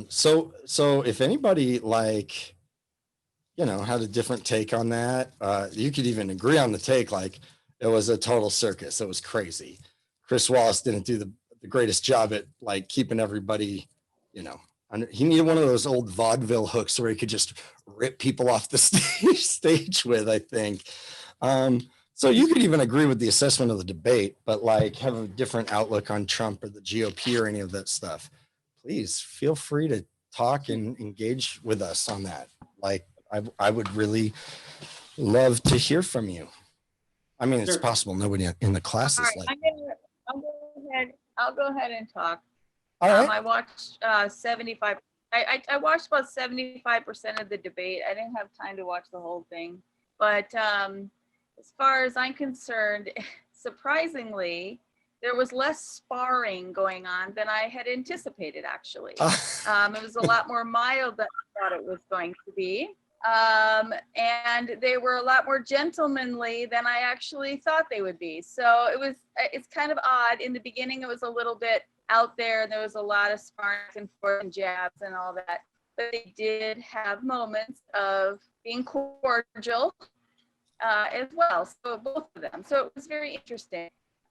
So if anybody like, had a different take on that, you could even agree on the take. Like it was a total circus. It was crazy. Chris Wallace didn't do the greatest job at like keeping everybody, he needed one of those old vaudeville hooks where he could just rip people off the stage with, I think. So you could even agree with the assessment of the debate, but like have a different outlook on Trump or the GOP or any of that stuff. Please feel free to talk and engage with us on that. Like I would really love to hear from you. I mean, it's possible nobody in the class is like. I'll go ahead and talk. All right. I watched 75. I watched about 75% of the debate. I didn't have time to watch the whole thing, but as far as I'm concerned, surprisingly, there was less sparring going on than I had anticipated, actually. It was a lot more mild than I thought it was going to be. And they were a lot more gentlemanly than I actually thought they would be. So it's kind of odd. In the beginning, it was a little bit out there. There was a lot of sparring and forth and jabs and all that. But they did have moments of being cordial as well. So both of them. So it was very interesting.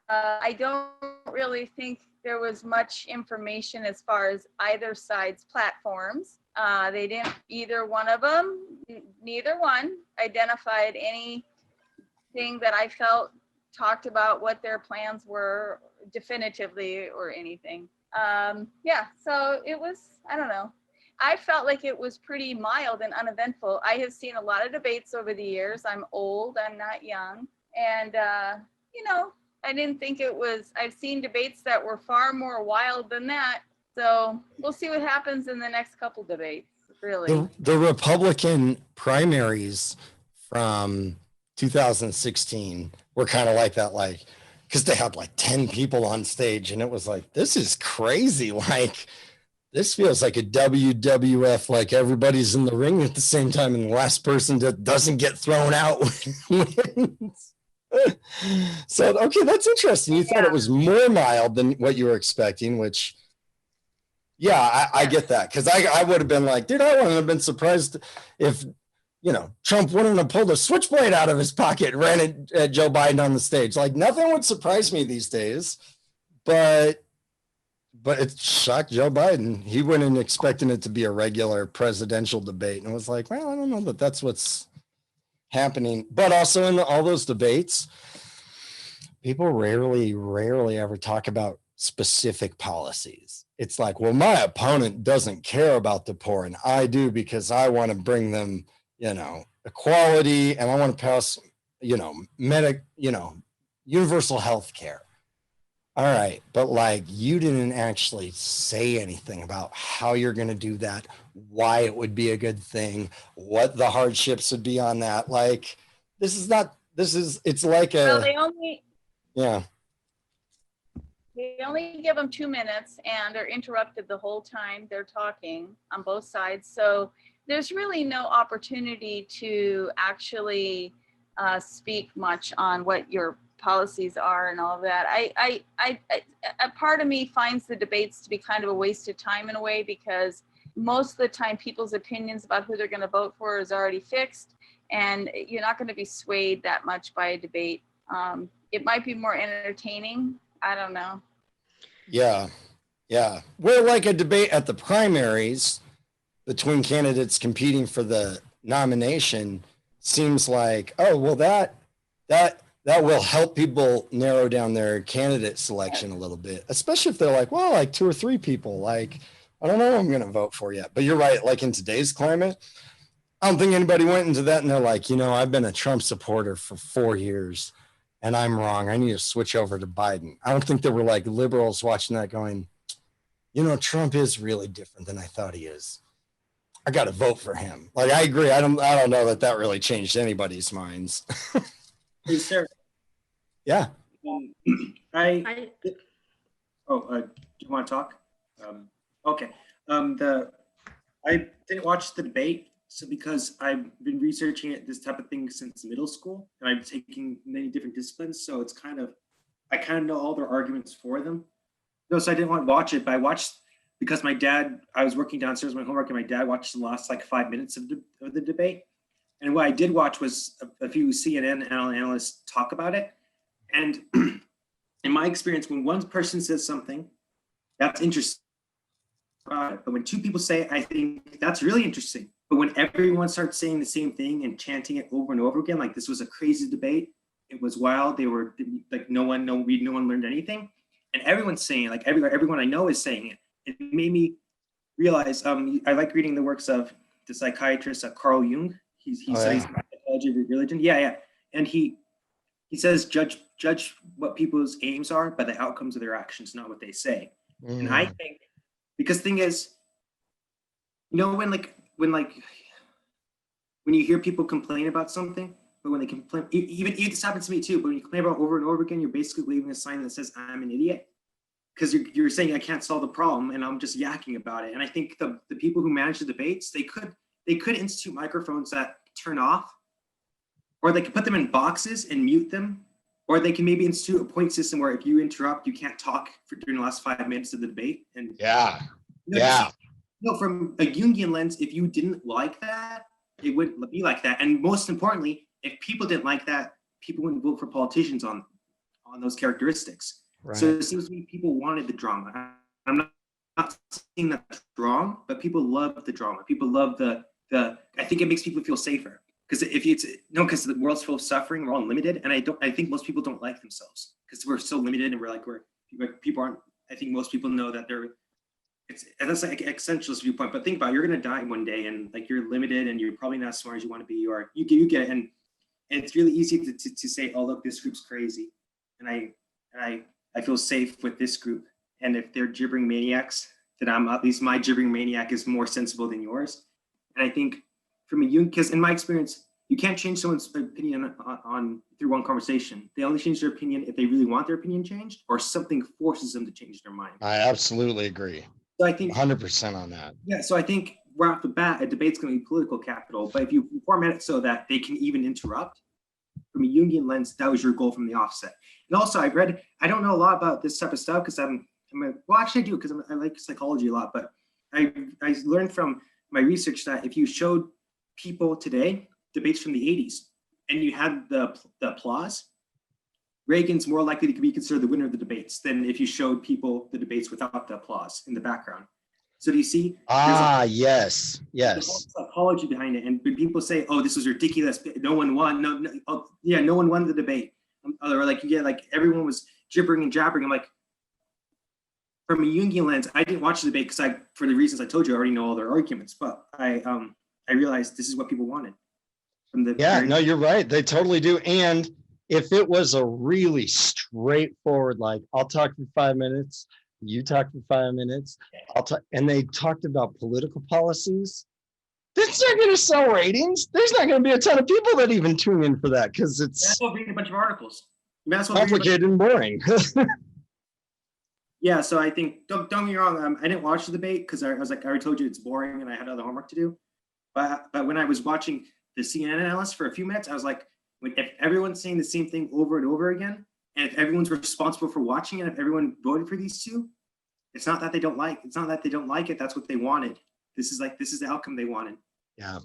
I don't really think there was much information as far as either side's platforms. They didn't, either one of them, neither one identified anything that I felt talked about what their plans were definitively or anything. Yeah, so it was, I don't know. I felt like it was pretty mild and uneventful. I have seen a lot of debates over the years. I'm old, I'm not young. And, I didn't think it was, I've seen debates that were far more wild than that. So we'll see what happens in the next couple debates, really. The Republican primaries from 2016 were kind of like that, like, because they had like 10 people on stage and it was like, this is crazy. Like, this feels like a WWF, like everybody's in the ring at the same time and the last person that doesn't get thrown out wins. So, okay, that's interesting. You thought it was more mild than what you were expecting, which, yeah, I get that. Because I would have been like, dude, I wouldn't have been surprised if, Trump wouldn't have pulled a switchblade out of his pocket and ran at Joe Biden on the stage. Like, nothing would surprise me these days. But it shocked Joe Biden. He went in expecting it to be a regular presidential debate and was like, well, I don't know that that's what's happening. But also in all those debates, people rarely ever talk about specific policies. It's like, well, my opponent doesn't care about the poor and I do because I want to bring them, equality and I want to pass, universal health care. All right, but like you didn't actually say anything about how you're going to do that, why it would be a good thing, what the hardships would be on that. Like, it's like Well, they only give them 2 minutes and they're interrupted the whole time they're talking on both sides. So there's really no opportunity to actually speak much on what your policies are and all of that. A part of me finds the debates to be kind of a waste of time in a way, because most of the time people's opinions about who they're going to vote for is already fixed and you're not going to be swayed that much by a debate. It might be more entertaining. I don't know. Yeah. We're like a debate at the primaries between candidates competing for the nomination seems like, oh, well, that will help people narrow down their candidate selection a little bit, especially if they're like, well, like 2 or 3 people, like, I don't know who I'm going to vote for yet. But you're right. Like in today's climate, I don't think anybody went into that and they're like, I've been a Trump supporter for 4 years and I'm wrong. I need to switch over to Biden. I don't think there were like liberals watching that going, Trump is really different than I thought he is. I got to vote for him. Like, I agree. I don't know that really changed anybody's minds. Hey, Sarah. Yeah. Do you want to talk? Okay. I didn't watch the debate, so because I've been researching this type of thing since middle school, and I've taken many different disciplines, so I kind of know all their arguments for them. No, so I didn't want to watch it, but I watched because I was working downstairs with my homework, and my dad watched the last like 5 minutes of the debate. And what I did watch was a few CNN analysts talk about it. And in my experience, when one person says something, that's interesting. But when two people say, I think that's really interesting. But when everyone starts saying the same thing and chanting it over and over again, like this was a crazy debate, it was wild. They were like, no one learned anything. And everyone's saying, like everyone I know is saying it. It made me realize, I like reading the works of the psychiatrist Carl Jung. He studies the psychology of religion. Yeah. And he says, judge what people's aims are by the outcomes of their actions, not what they say. And I think, because thing is, when you hear people complain about something, but when they complain, even this happens to me too, but when you complain about over and over again, you're basically leaving a sign that says I'm an idiot, because you're saying I can't solve the problem and I'm just yakking about it. And I think the people who manage the debates, they could institute microphones that turn off, or they could put them in boxes and mute them, or they can maybe institute a point system where if you interrupt, you can't talk during the last 5 minutes of the debate. And from a Jungian lens, if you didn't like that, it wouldn't be like that. And most importantly, if people didn't like that, people wouldn't vote for politicians on those characteristics. Right. So it seems to me people wanted the drama. I'm not saying that's wrong, but people love the drama. People love I think it makes people feel safer. Because because the world's full of suffering, we're all limited, and I think most people don't like themselves because we're so limited, and people aren't. I think most people know that that's like an essentialist viewpoint. But think about it, you're gonna die one day, and like you're limited, and you're probably not as smart as you want to be, or you get it, and it's really easy to say, oh look, this group's crazy, and I feel safe with this group, and if they're gibbering maniacs, then at least my gibbering maniac is more sensible than yours, and I think. From a Jung, because in my experience, you can't change someone's opinion on through one conversation. They only change their opinion if they really want their opinion changed, or something forces them to change their mind. I absolutely agree. So I think 100% on that. Yeah. So I think right off the bat, a debate's going to be political capital. But if you format it so that they can even interrupt, from a Jungian lens, that was your goal from the offset. And also, I don't know a lot about this type of stuff because actually I do because I like psychology a lot. But I learned from my research that if you showed people today debates from the 80s and you had the applause, Reagan's more likely to be considered the winner of the debates than if you showed people the debates without the applause in the background. So do you see? Yes. There's psychology behind it. And when people say, oh, this was ridiculous, no one won. No one won the debate. Or like you get like everyone was gibbering and jabbering. I'm like, from a Jungian lens, I didn't watch the debate because for the reasons I told you, I already know all their arguments, but I realized this is what people wanted. No, you're right. They totally do. And if it was a really straightforward, like I'll talk for 5 minutes, you talk for 5 minutes, and they talked about political policies, that's not going to sell ratings. There's not going to be a ton of people that even tune in for that because it's that's what reading a bunch of articles. Complicated and boring. Yeah, so I think don't get me wrong. I didn't watch the debate because I was like I already told you it's boring and I had other homework to do. But when I was watching the CNN analyst for a few minutes, I was like, if everyone's saying the same thing over and over again, and if everyone's responsible for watching it, if everyone voted for these two, it's not that they don't like it. That's what they wanted. This is the outcome they wanted. Yeah.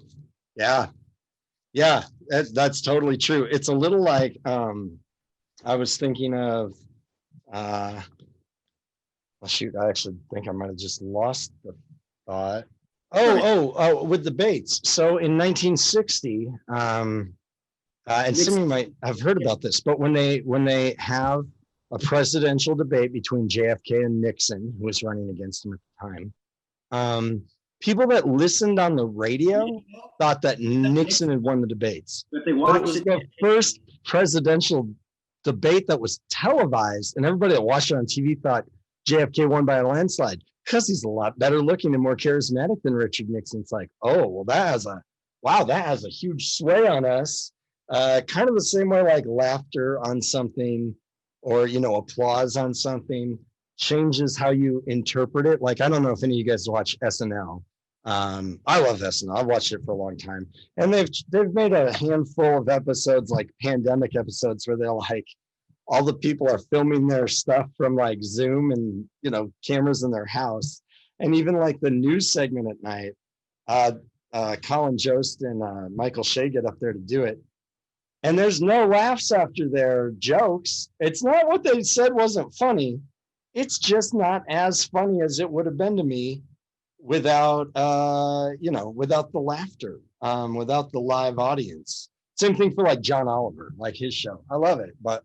That's totally true. It's a little like I was thinking of. Well, shoot, I actually think I might have just lost the thought. With debates. So in 1960, and some of you might have heard about this, but when they have a presidential debate between JFK and Nixon, who was running against him at the time, people that listened on the radio thought that Nixon had won the debates. But it was the first presidential debate that was televised, and everybody that watched it on TV thought JFK won by a landslide. Because he's a lot better looking and more charismatic than Richard Nixon. It's like, oh, well, that has a huge sway on us. Kind of the same way like laughter on something or, applause on something changes how you interpret it. Like, I don't know if any of you guys watch SNL. I love SNL. I've watched it for a long time. And they've made a handful of episodes, like pandemic episodes, where they're like, all the people are filming their stuff from like Zoom and, cameras in their house. And even like the news segment at night, Colin Jost and Michael Shea get up there to do it. And there's no laughs after their jokes. It's not what they said wasn't funny. It's just not as funny as it would have been to me without, without the laughter, without the live audience. Same thing for like John Oliver, like his show. I love it, but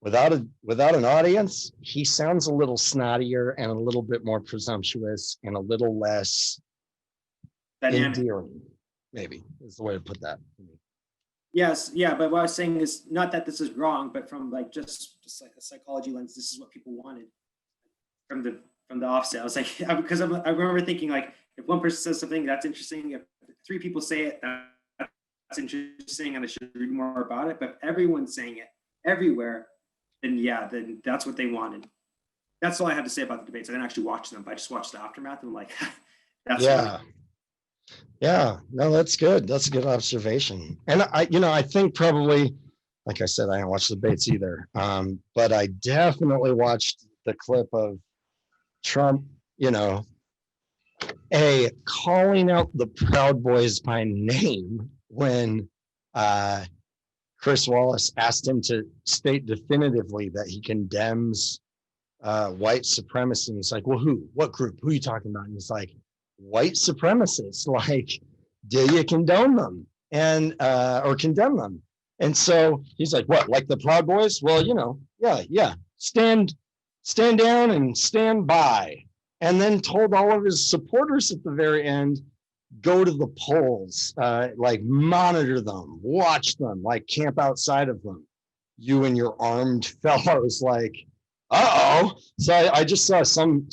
without an audience, he sounds a little snottier and a little bit more presumptuous and a little less Dynamic. endearing, maybe is the way to put that. Yes, yeah, but what I was saying is not that this is wrong, but from like just like a psychology lens, this is what people wanted from the offset. I was like, because I remember thinking like, if one person says something that's interesting, if 3 people say it, that's interesting, and I should read more about it. But if everyone's saying it everywhere, then that's what they wanted. That's all I had to say about the debates. I didn't actually watch them, but I just watched the aftermath, and I'm like, that's yeah. Yeah, no, that's good. That's a good observation. And I think probably, like I said, I didn't watch the debates either. But I definitely watched the clip of Trump, calling out the Proud Boys by name when Chris Wallace asked him to state definitively that he condemns white supremacy. And he's like, well, who? What group? Who are you talking about? And he's like, white supremacists. Like, do you condone them or condemn them? And so he's like, what, like the Proud Boys? Well, yeah. Stand down and stand by. And then told all of his supporters at the very end, go to the polls, like monitor them, watch them, like camp outside of them. You and your armed fellows, like, uh-oh. So I just saw some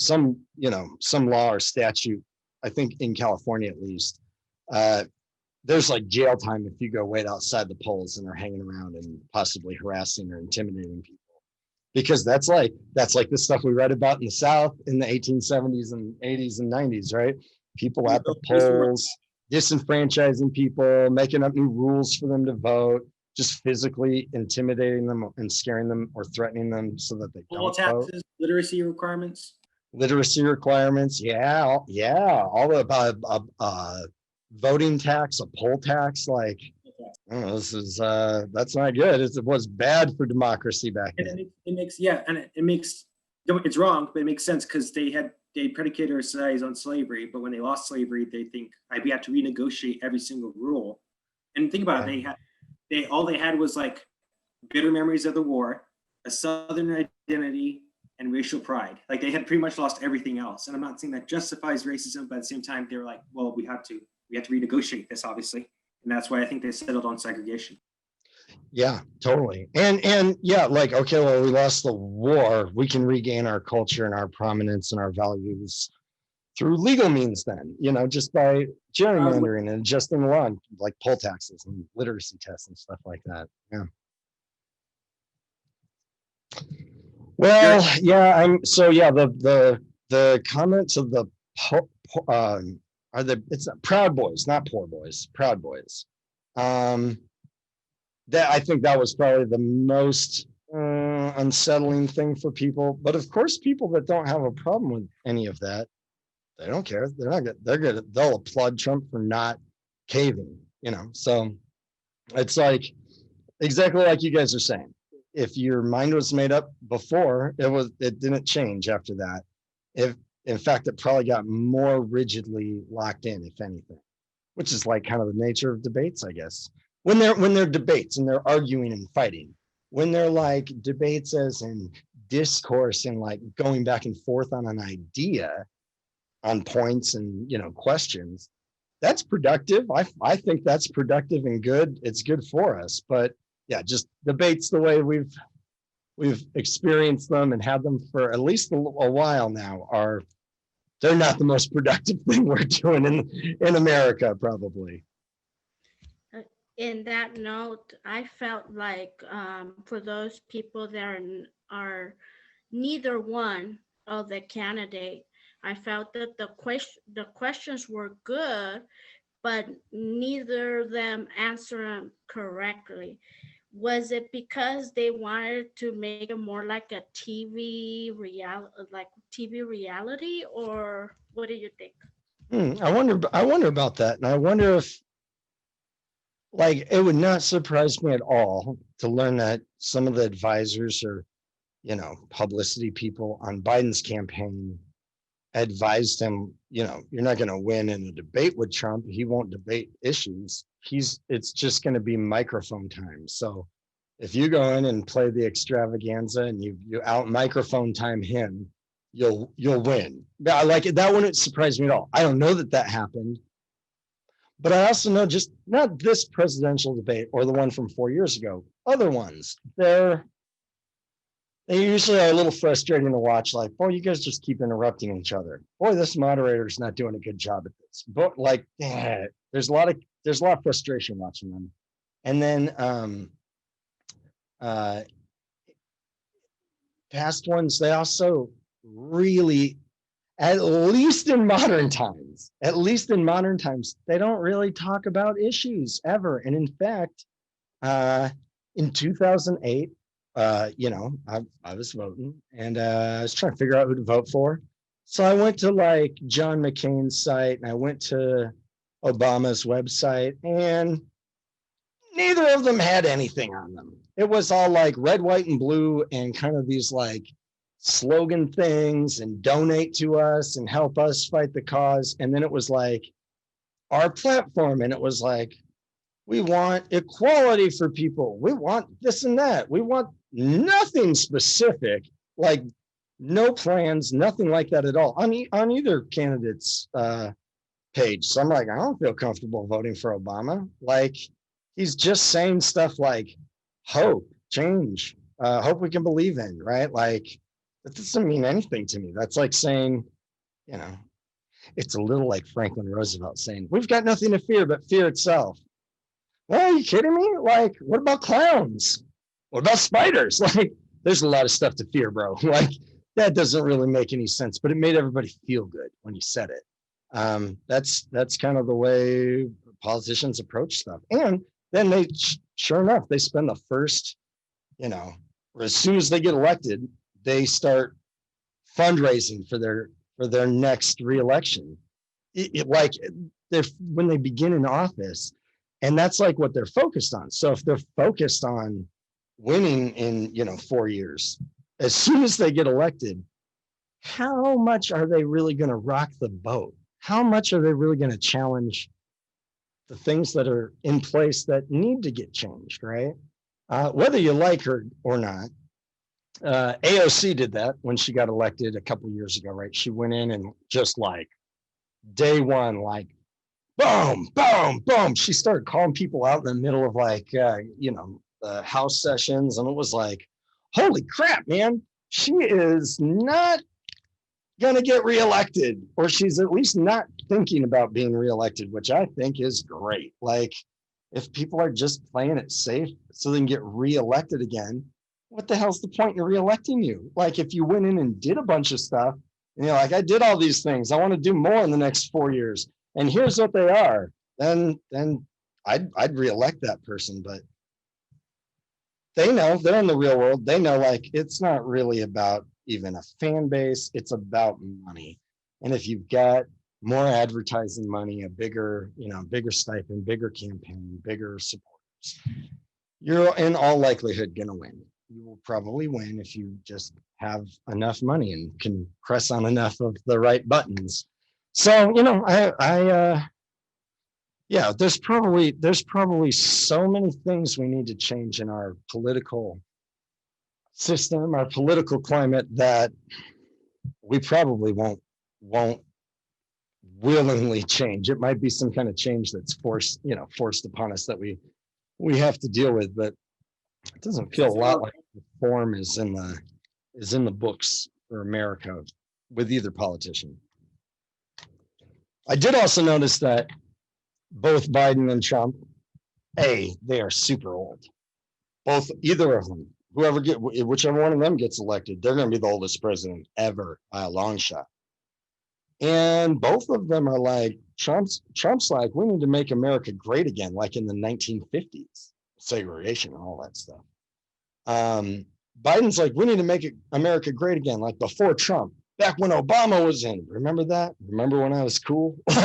law or statute, I think in California at least, there's like jail time if you go wait outside the polls and are hanging around and possibly harassing or intimidating people. Because that's like the stuff we read about in the South in the 1870s and 80s and 90s, right? People at the polls, disenfranchising people, making up new rules for them to vote, just physically intimidating them and scaring them or threatening them so that they don't vote. Literacy requirements. Yeah. All the voting tax, a poll tax, like, this is that's not good. It was bad for democracy back then. It's wrong, but it makes sense because they predicated our societies on slavery, but when they lost slavery, they think we have to renegotiate every single rule. And think about it, all they had was like bitter memories of the war, a Southern identity, and racial pride. Like they had pretty much lost everything else. And I'm not saying that justifies racism, but at the same time, they were like, well, we have to renegotiate this, obviously. And that's why I think they settled on segregation. Yeah, totally. And yeah, like, okay, well, we lost the war. We can regain our culture and our prominence and our values through legal means then, just by gerrymandering and adjusting the law, like poll taxes and literacy tests and stuff like that. Yeah. Well, yeah, the comments of the it's Proud Boys, not Poor Boys, Proud Boys. That I think that was probably the most unsettling thing for people. But of course, people that don't have a problem with any of that, they don't care. They're not good. They'll applaud Trump for not caving. So it's like exactly like you guys are saying. If your mind was made up before, it didn't change after that. In fact, it probably got more rigidly locked in, if anything, which is like kind of the nature of debates, I guess. When they're debates and they're arguing and fighting, when they're like debates as in discourse and like going back and forth on an idea, on points and questions, that's productive. I think that's productive and good. It's good for us. But yeah, just debates the way we've experienced them and had them for at least a while now they're not the most productive thing we're doing in America, probably. In that note, I felt like for those people that are neither one of the candidate, I felt that the questions were good, but neither of them answered them correctly. Was it because they wanted to make it more like a TV reality, or What do you think? I wonder about that. And I wonder if, like, it would not surprise me at all to learn that some of the advisors or, publicity people on Biden's campaign advised him, you're not going to win in a debate with Trump. He won't debate issues. It's just going to be microphone time. So if you go in and play the extravaganza and you out microphone time him, you'll win. Like, that wouldn't surprise me at all. I don't know that happened, but I also know, just not this presidential debate or the one from 4 years ago, other ones, they usually are a little frustrating to watch. Like, boy, you guys just keep interrupting each other. Boy, this moderator's not doing a good job at this. But like, there's a lot of frustration watching them. And then past ones, they also really, at least in modern times, they don't really talk about issues ever. And in fact, in 2008, I was voting, and I was trying to figure out who to vote for. So I went to like John McCain's site, and I went to Obama's website, and neither of them had anything on them. It was all like red, white, and blue, and kind of these like slogan things, and donate to us and help us fight the cause. And then it was like our platform, and it was like, we want equality for people. We want this and that. We want nothing specific, like no plans, nothing like that at all on either candidate's page. So I'm like, I don't feel comfortable voting for Obama. Like, he's just saying stuff like hope, change, hope we can believe in, right? Like, that doesn't mean anything to me. That's like saying, it's a little like Franklin Roosevelt saying, we've got nothing to fear but fear itself. Well, are you kidding me? Like, what about clowns? What about spiders? Like, there's a lot of stuff to fear, bro. Like, that doesn't really make any sense, but it made everybody feel good when you said it. That's kind of the way politicians approach stuff. And then they, sure enough, they spend the first, as soon as they get elected, they start fundraising for their next reelection. Like, when they begin in office. And that's like what they're focused on. So if they're focused on winning in, 4 years, as soon as they get elected, how much are they really going to rock the boat? How much are they really going to challenge the things that are in place that need to get changed, right? Whether you like her or not. AOC did that when she got elected a couple years ago, right? She went in and just like day one, like, boom, boom, boom. She started calling people out in the middle of like, House sessions. And it was like, holy crap, man. She is not going to get reelected, or she's at least not thinking about being reelected, which I think is great. Like, if people are just playing it safe so they can get reelected again, what the hell's the point in reelecting you? Like, if you went in and did a bunch of stuff, and you're like, I did all these things, I want to do more in the next 4 years, and here's what they are, then I'd reelect that person. But they know, they're in the real world. They know, like, it's not really about even a fan base. It's about money. And if you've got more advertising money, a bigger stipend, bigger campaign, bigger supporters, you're in all likelihood going to win. You will probably win if you just have enough money and can press on enough of the right buttons. So, there's probably so many things we need to change in our political system, our political climate, that we probably won't willingly change. It might be some kind of change that's forced upon us that we have to deal with, but it doesn't feel a lot like reform is in the books for America with either politician. I did also notice that both Biden and Trump, they are super old. Either of them, whichever one of them gets elected, they're going to be the oldest president ever by a long shot. And both of them are like, Trump's like, we need to make America great again, like in the 1950s, segregation and all that stuff. Biden's like, we need to make America great again, like before Trump, back when Obama was in. Remember that? Remember when I was cool? No,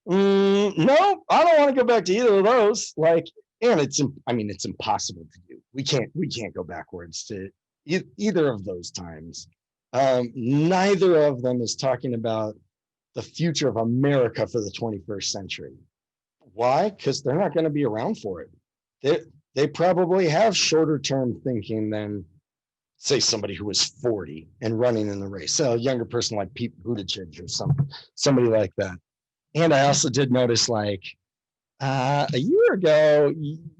I don't want to go back to either of those. Like, and it's impossible to do. We can't go backwards to either of those times. Neither of them is talking about the future of America for the 21st century. Why? Because they're not going to be around for it. They probably have shorter term thinking than, say, somebody who was 40 and running in the race. So a younger person like Pete Buttigieg or somebody like that. And I also did notice, like, a year ago,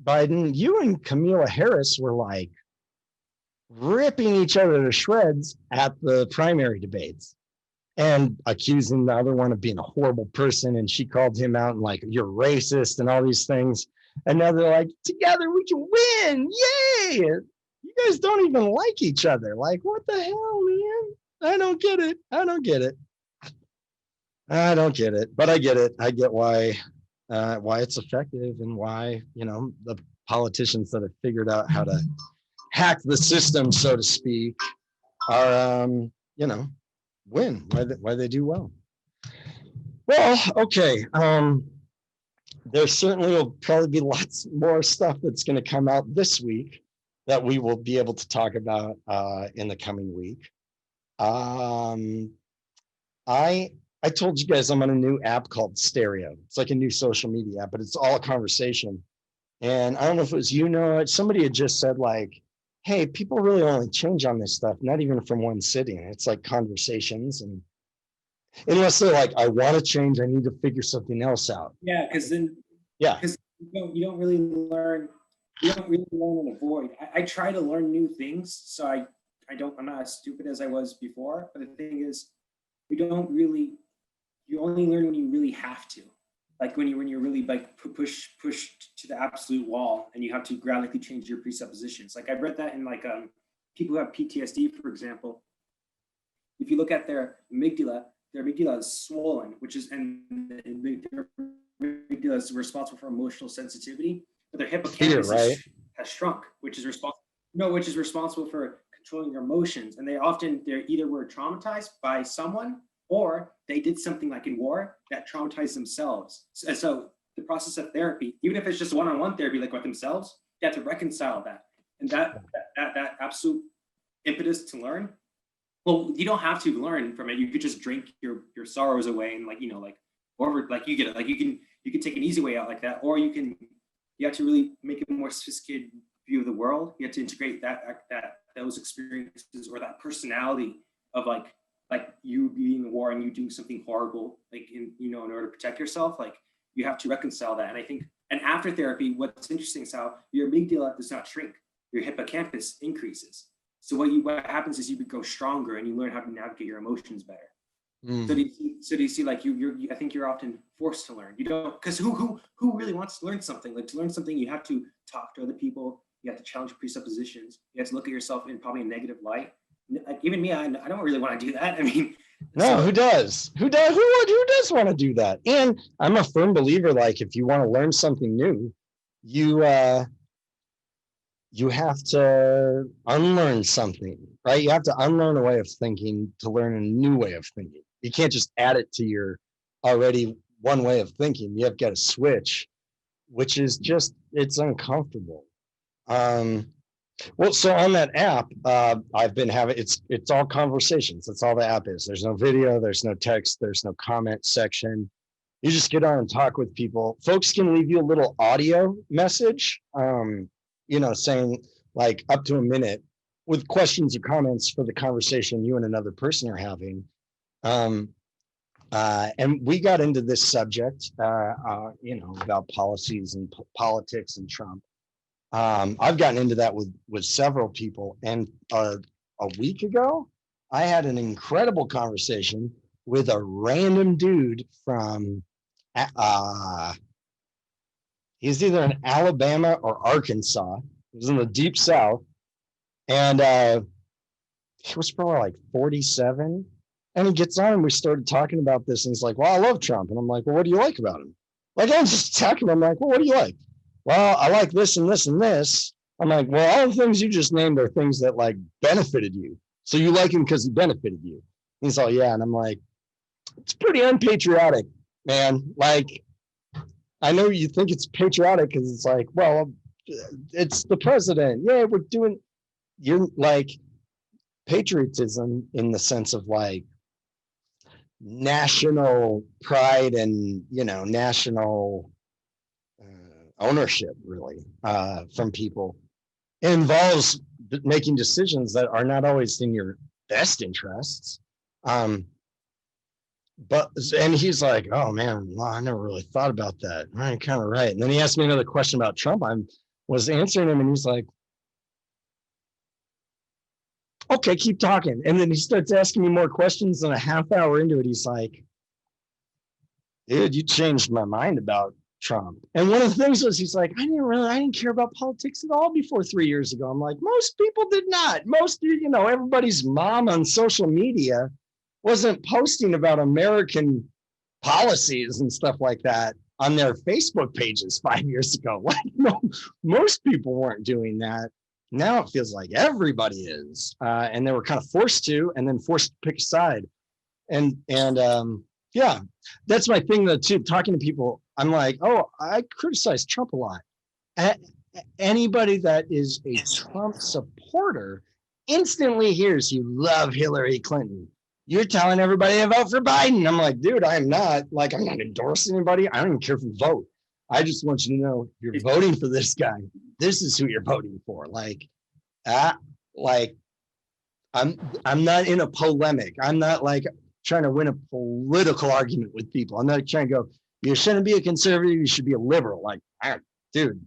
Biden, you and Kamala Harris were like ripping each other to shreds at the primary debates and accusing the other one of being a horrible person. And she called him out and like, you're racist and all these things. And now they're like, together we can win. Yay. You guys don't even like each other. Like, what the hell, man? I don't get it. I don't get it. But I get it. I get why it's effective and why, the politicians that have figured out how to hack the system, so to speak, are, win, why they do well. Well, okay. There certainly will probably be lots more stuff that's going to come out this week that we will be able to talk about in the coming week. I told you guys I'm on a new app called Stereo. It's like a new social media app, but it's all a conversation. And I don't know if it was, somebody had just said like, hey, people really only change on this stuff, not even from one sitting. It's like conversations. And unless they're like, I want to change, I need to figure something else out. Yeah, because then, yeah, because you don't really learn and avoid. I try to learn new things, so I'm not as stupid as I was before. But the thing is, you only learn when you really have to, like when you're really like pushed to the absolute wall and you have to radically change your presuppositions. Like I read that in like people who have PTSD, for example. If you look at their amygdala is swollen, and their amygdala is responsible for emotional sensitivity, but their hippocampus has shrunk, which is responsible for controlling your emotions. And they either were traumatized by someone, or they did something like in war that traumatized themselves. So the process of therapy, even if it's just one-on-one therapy, like with themselves, they have to reconcile that. And that absolute impetus to learn. Well, you don't have to learn from it. You could just drink your sorrows away and you get it. Like you can take an easy way out like that, or you have to really make a more sophisticated view of the world. You have to integrate those experiences or that personality of like you being in war and you doing something horrible, in order to protect yourself. Like you have to reconcile that. And I think, and after therapy, what's interesting is how your amygdala does not shrink, your hippocampus increases. So what happens is you go stronger and you learn how to navigate your emotions better. So do you see like I think you're often forced to learn. You don't, because who really wants to learn something? Like to learn something, you have to talk to other people. You have to challenge presuppositions. You have to look at yourself in probably a negative light. Like even me, I don't really want to do that. I mean, no, who does? Who does want to do that? And I'm a firm believer, like if you want to learn something new, you have to unlearn something, right? You have to unlearn a way of thinking to learn a new way of thinking. You can't just add it to your already one way of thinking. You have got to switch, which is just, it's uncomfortable. Well, so on that app, I've been having, it's all conversations. That's all the app is. There's no video, there's no text, there's no comment section. You just get on and talk with people. Folks can leave you a little audio message, saying like up to a minute with questions or comments for the conversation you and another person are having. And we got into this subject, about policies and politics and Trump. I've gotten into that with several people, and a week ago, I had an incredible conversation with a random dude from, he's either in Alabama or Arkansas. He was in the deep South, and he was probably like 47. And he gets on, and we started talking about this, and he's like, "Well, I love Trump," and I'm like, "Well, what do you like about him?" Like I'm just talking. I'm like, "Well, what do you like?" "Well, I like this and this and this." I'm like, "Well, all the things you just named are things that like benefited you. So you like him because he benefited you. He's all, yeah. And I'm like, it's pretty unpatriotic, man. Like, I know you think it's patriotic because it's like, well, it's the president. Yeah, we're doing, you're like, patriotism in the sense of like national pride and, national ownership, really, from people. It involves making decisions that are not always in your best interests. And he's like, oh man, well, I never really thought about that. I'm kind of right. And then he asked me another question about Trump. I was answering him and he's like, okay, keep talking. And then he starts asking me more questions, and a half hour into it, he's like, dude, you changed my mind about Trump. And one of the things was, he's like, I didn't care about politics at all before 3 years ago. I'm like, most people did not. Most, everybody's mom on social media wasn't posting about American policies and stuff like that on their Facebook pages 5 years ago. Like, no, most people weren't doing that. Now it feels like everybody is, and they were kind of forced to, and then forced to pick a side. And yeah, that's my thing though too. Talking to people, I'm like, oh, I criticize Trump a lot. Anybody that is a Trump supporter instantly hears you love Hillary Clinton. You're telling everybody to vote for Biden. I'm like, dude, I'm not endorsing anybody. I don't even care if you vote. I just want you to know you're voting for this guy. This is who you're voting for. I'm not in a polemic. I'm not like trying to win a political argument with people. I'm not trying to go, you shouldn't be a conservative, you should be a liberal. Like, dude,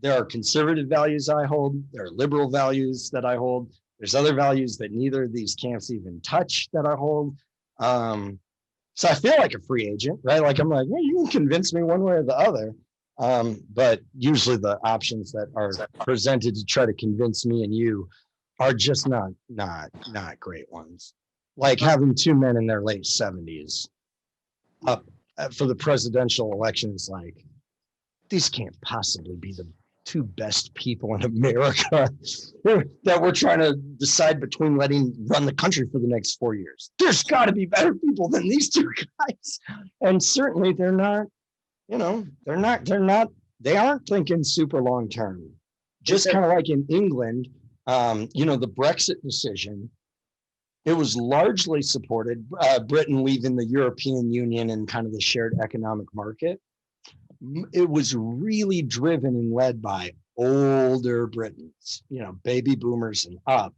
there are conservative values I hold. There are liberal values that I hold. There's other values that neither of these camps even touch that I hold. So I feel like a free agent, right? Like, I'm like, well, you can convince me one way or the other. But usually the options that are presented to try to convince me and you are just not great ones. Like having two men in their late 70s up for the presidential elections, like, these can't possibly be the two best people in America that we're trying to decide between letting run the country for the next 4 years. There's got to be better people than these two guys. And certainly they're not, they aren't thinking super long term. Just kind of like in England, the Brexit decision, it was largely supported, Britain leaving the European Union and kind of the shared economic market. It was really driven and led by older Britons, baby boomers and up,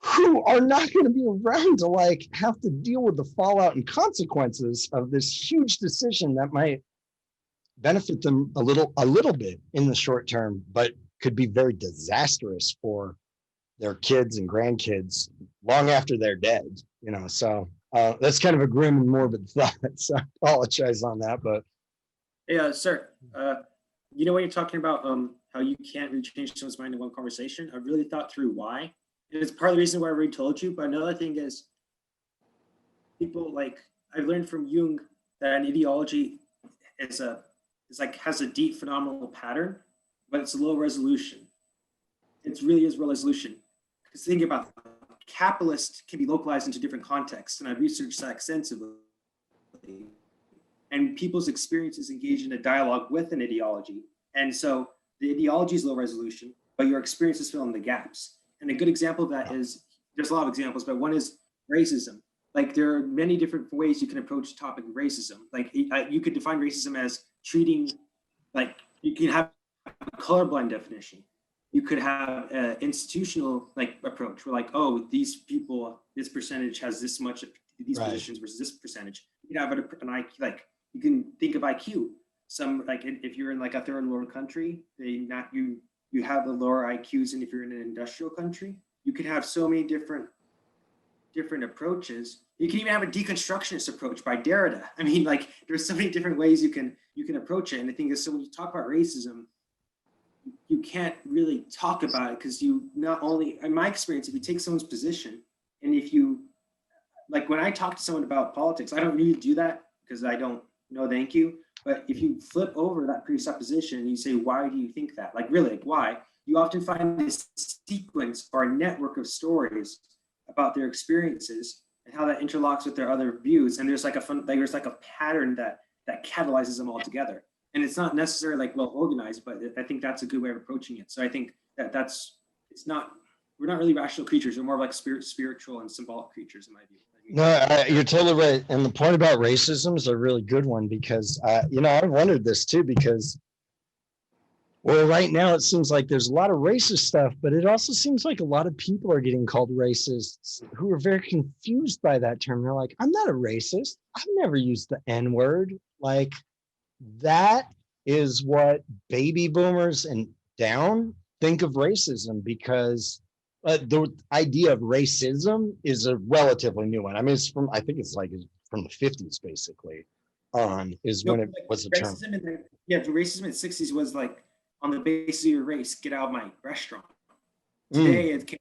who are not going to be around to have to deal with the fallout and consequences of this huge decision that might benefit them a little bit in the short term, but could be very disastrous for their kids and grandkids long after they're dead. So that's kind of a grim and morbid thought. So I apologize on that, but. Yeah, sir. When you're talking about how you can't really change someone's mind in one conversation, I really thought through why. And it's part of the reason why I already told you. But another thing is, people I've learned from Jung that an ideology has a deep phenomenal pattern, but it's a low resolution. It really is low resolution. Because think about it, capitalist can be localized into different contexts, and I've researched that extensively. And people's experiences engage in a dialogue with an ideology. And so the ideology is low resolution, but your experiences fill in the gaps. And a good example of that is, there's a lot of examples, but one is racism. There are many different ways you can approach the topic of racism. You could define racism as treating, you can have a colorblind definition. You could have an institutional approach where these people, this percentage has this much of these positions versus this percentage. You can have an IQ, you can think of IQ. Some if you're in a third world country, you have the lower IQs, and if you're in an industrial country, you could have so many different approaches. You can even have a deconstructionist approach by Derrida. I mean, there's so many different ways you can approach it. And the thing is, so when you talk about racism, you can't really talk about it because you not only, in my experience, if you take someone's position, and if you when I talk to someone about politics, I don't really do that because I don't know, thank you. But if you flip over that presupposition and you say, why do you think that? Really, why? you often find this sequence or a network of stories about their experiences and how that interlocks with their other views. And there's like there's like a pattern that catalyzes them all together. And it's not necessarily like well organized, but I think that's a good way of approaching it. So I think we're not really rational creatures. We're more like spiritual and symbolic creatures, in my view. No, you're totally right. And the point about racism is a really good one because, I wondered this too, because, well, right now it seems like there's a lot of racist stuff, but it also seems like a lot of people are getting called racists who are very confused by that term. They're like, I'm not a racist. I've never used the N-word. Like, that is what baby boomers and down think of racism, because the idea of racism is a relatively new one. I mean, I think it's from the 50s basically is when it was a term. The racism in the 60s was like on the basis of your race, get out of my restaurant. Today it can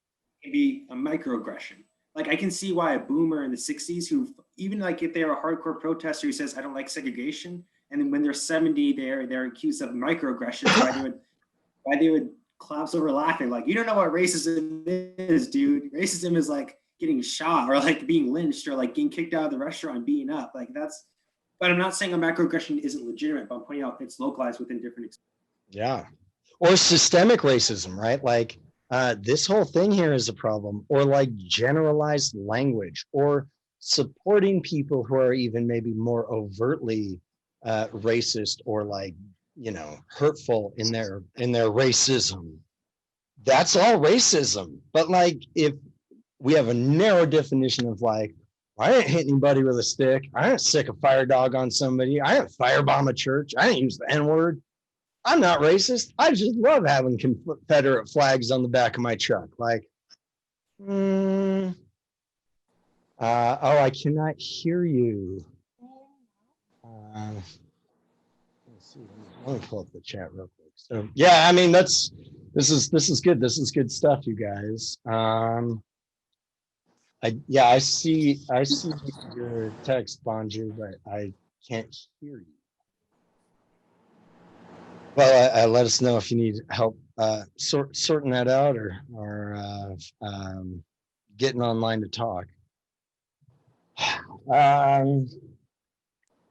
be a microaggression. Like I can see why a boomer in the 60s who, even like if they're a hardcore protester who says, I don't like segregation, and then when they're 70, they're accused of microaggressions, why they would collapse over laughing, like, you don't know what racism is, dude. Racism is like getting shot or like being lynched or like getting kicked out of the restaurant and beaten up. Like that's, but I'm not saying a microaggression isn't legitimate, but I'm pointing out it's localized within different. Yeah. Or systemic racism, right? Like this whole thing here is a problem, or like generalized language, or supporting people who are even maybe more overtly racist or like, hurtful in their racism. That's all racism. But like, if we have a narrow definition of like, I didn't hit anybody with a stick, I didn't stick a fire dog on somebody, I didn't firebomb a church, I didn't use the N-word, I'm not racist. I just love having Confederate flags on the back of my truck. Like, I cannot hear you. Let's see. Let me pull up the chat real quick. So yeah, I mean this is good. This is good stuff, you guys. I see your text, Bonju, but I can't hear you. Well, let us know if you need help sorting that out or getting online to talk.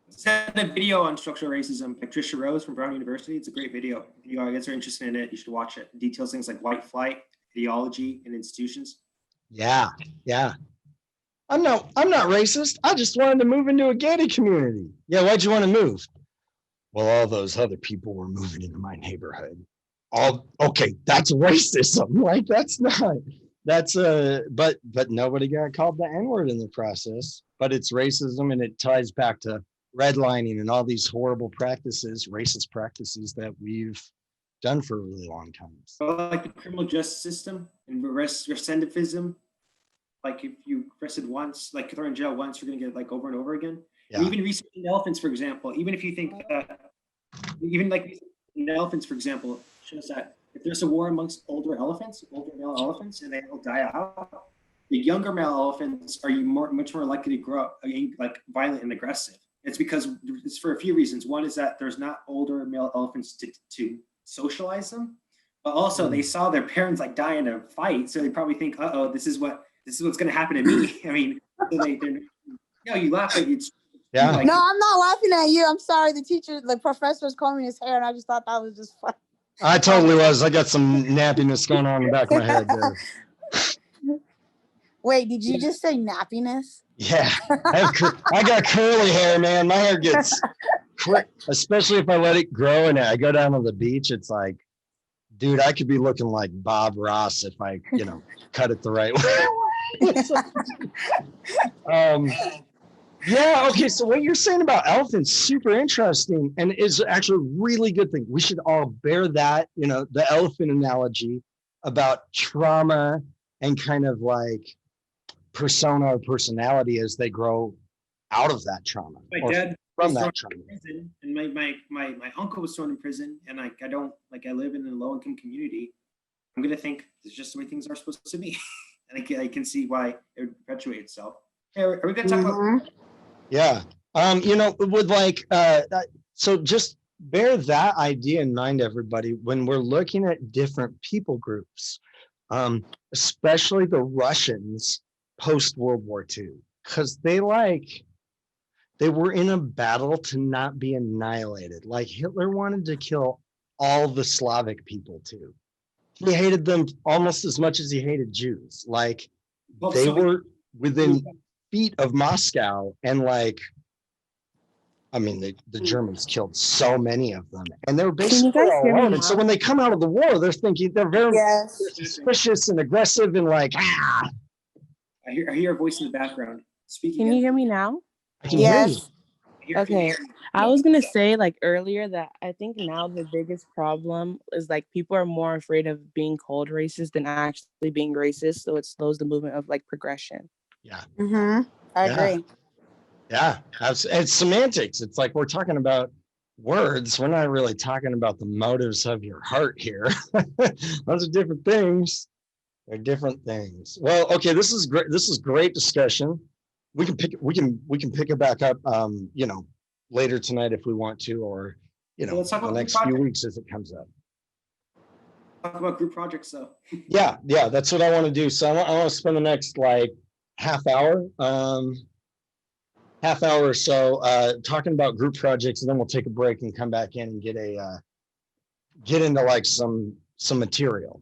Sent a video on structural racism by Tricia Rose from Brown University. It's a great video. If you guys are interested in it, you should watch it. It details things like white flight, ideology, and institutions. Yeah. I'm not racist. I just wanted to move into a gated community. Yeah, why'd you want to move? Well, all those other people were moving into my neighborhood. Okay, that's racism. Like but nobody got called the N-word in the process. But it's racism, and it ties back to redlining and all these horrible practices, racist practices that we've done for a really long time. Like the criminal justice system and recidivism. Like if you arrested once, like thrown in jail once, you're gonna get like over and over again. Yeah. Even researching elephants, for example, even if you think that, even like elephants, for example, shows that if there's a war amongst older male elephants, and they all die out, the younger male elephants are much more likely to grow up like violent and aggressive. It's because it's for a few reasons. One is that there's not older male elephants to socialize them, but also they saw their parents like die in a fight, so they probably think, "Uh-oh, this is what's going to happen to me." I mean, you laugh, but it's yeah. Like, no, I'm not laughing at you. I'm sorry. The professor was combing his hair, and I just thought that was just fun. I totally was. I got some nappiness going on in the back of my head there. Wait, did you just say nappiness? Yeah, I got curly hair, man. My hair gets, especially if I let it grow and I go down to the beach. It's like, dude, I could be looking like Bob Ross if I, cut it the right way. Yeah. Okay. So what you're saying about elephants, super interesting, and is actually a really good thing. We should all bear that, the elephant analogy about trauma and kind of like persona or personality as they grow out of that trauma. My dad from was that thrown trauma. in prison, and my uncle was thrown in prison, and I live in a low income community. I'm gonna think it's just the way things are supposed to be, and I can see why it would perpetuate itself. Hey, are we gonna talk about? Yeah. With like so just bear that idea in mind, everybody, when we're looking at different people groups, especially the Russians post World War II, because they were in a battle to not be annihilated. Like Hitler wanted to kill all the Slavic people too. He hated them almost as much as he hated Jews. Like Well, they so were within feet of Moscow, and like, I mean, the Germans killed so many of them, and they were Can you basically guys all hear me alone. And so now? when they come out of the war, they're thinking they're Yes. suspicious and aggressive and like, ah. I hear a voice in the background. Speak Can again. you hear me now? I can hear you. Yes. Okay. I was gonna say like earlier that I think now the biggest problem is like people are more afraid of being called racist than actually being racist. So it slows the movement of like progression. Yeah. Mm-hmm. I Yeah. agree. Yeah, it's semantics. It's like we're talking about words. We're not really talking about the motives of your heart here. Those are different things. They're different things. Well, okay, this is great. This is great discussion. We can pick it back up, later tonight if we want to, or Well, let's talk the about next group few projects. weeks as it comes up. Talk about group projects though. Yeah, that's what I want to do. So I want to spend the next like half hour or so talking about group projects, and then we'll take a break and come back in and get into like some material.